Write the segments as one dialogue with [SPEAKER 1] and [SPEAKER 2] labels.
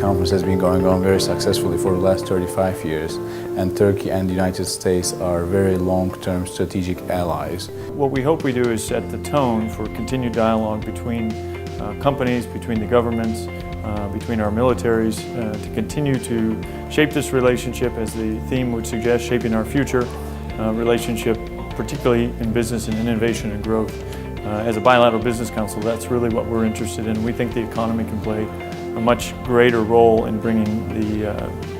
[SPEAKER 1] conference has been going on very successfully for the last 35 years, and Turkey and the United States are very long-term strategic allies.
[SPEAKER 2] What we hope we do is set the tone for continued dialogue between companies, between the governments, between our militaries, to continue to shape this relationship, as the theme would suggest, shaping our future relationship, particularly in business and innovation and growth. As a bilateral business council, that's really what we're interested in. We think the economy can play a much greater role in bringing the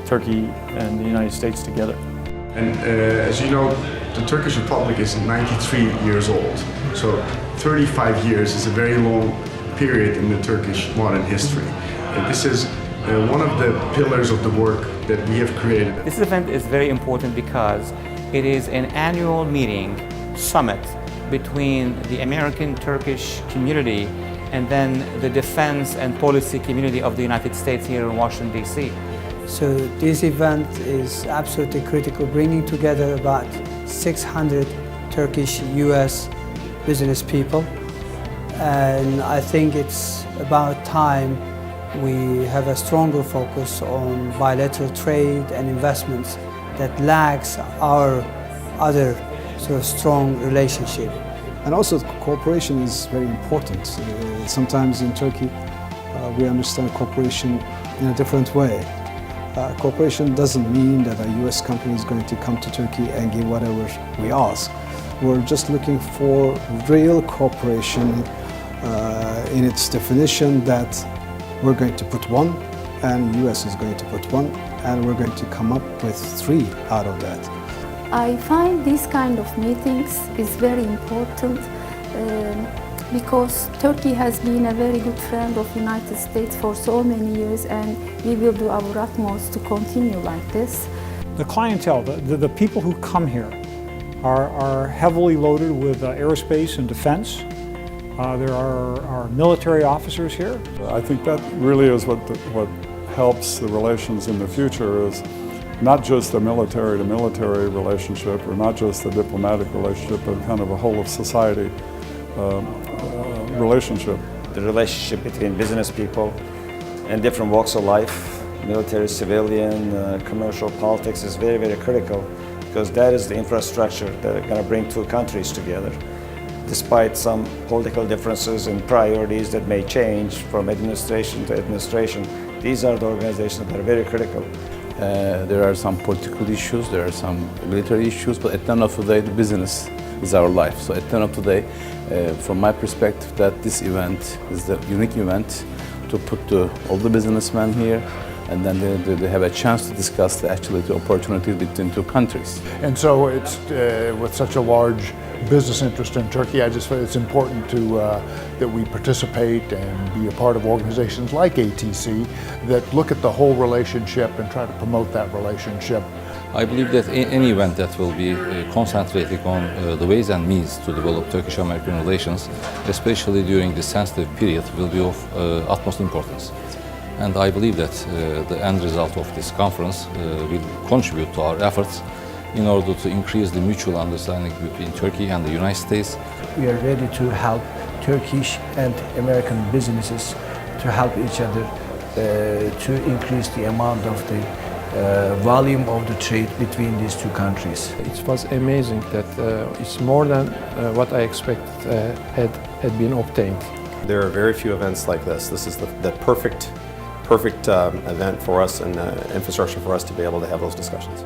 [SPEAKER 2] Turkey and the United States together.
[SPEAKER 3] And as you know, the Turkish Republic is 93 years old. So 35 years is a very long period in the Turkish modern history. And this is one of the pillars of the work that we have created.
[SPEAKER 4] This event is very important because it is an annual meeting, summit, between the American-Turkish community and then the defense and policy community of the United States here in Washington, D.C.
[SPEAKER 5] So this event is absolutely critical, bringing together about 600 Turkish-US business people. And I think it's about time we have a stronger focus on bilateral trade and investments that lags our other sort of strong relationship.
[SPEAKER 6] And also cooperation is very important. Sometimes in Turkey we understand cooperation in a different way. Cooperation doesn't mean that a US company is going to come to Turkey and give whatever we ask. We're just looking for real cooperation in its definition, that we're going to put one and US is going to put one, and we're going to come up with 3 out of that.
[SPEAKER 7] I find these kind of meetings is very important because Turkey has been a very good friend of the United States for so many years, and we will do our utmost to continue like this.
[SPEAKER 8] The clientele, the people who come here are heavily loaded with aerospace and defense. There are military officers here.
[SPEAKER 9] I think that really is what helps the relations in the future, is not just a military-to-military relationship, or not just a diplomatic relationship, but kind of a whole of society relationship.
[SPEAKER 10] The relationship between business people in different walks of life, military, civilian, commercial, politics, is very, very critical, because that is the infrastructure that are going to bring 2 countries together. Despite some political differences and priorities that may change from administration to administration, these are the organizations that are very critical.
[SPEAKER 1] There are some political issues, there are some military issues, but at the end of the day, the business is our life. So at the end of the day, from my perspective, that this event is the unique event to put all the businessmen here, and then they have a chance to discuss the opportunity between 2 countries.
[SPEAKER 11] And so it's with such a large business interest in Turkey, I just feel it's important that we participate and be a part of organizations like ATC that look at the whole relationship and try to promote that relationship.
[SPEAKER 12] I believe that any event that will be concentrating on the ways and means to develop Turkish-American relations, especially during this sensitive period, will be of utmost importance. And I believe that the end result of this conference will contribute to our efforts in order to increase the mutual understanding between Turkey and the United States.
[SPEAKER 13] We are ready to help Turkish and American businesses to help each other to increase the amount of the volume of the trade between these 2 countries.
[SPEAKER 14] It was amazing that it's more than what I expected had been obtained.
[SPEAKER 15] There are very few events like this. This is the perfect event for us, and infrastructure for us to be able to have those discussions.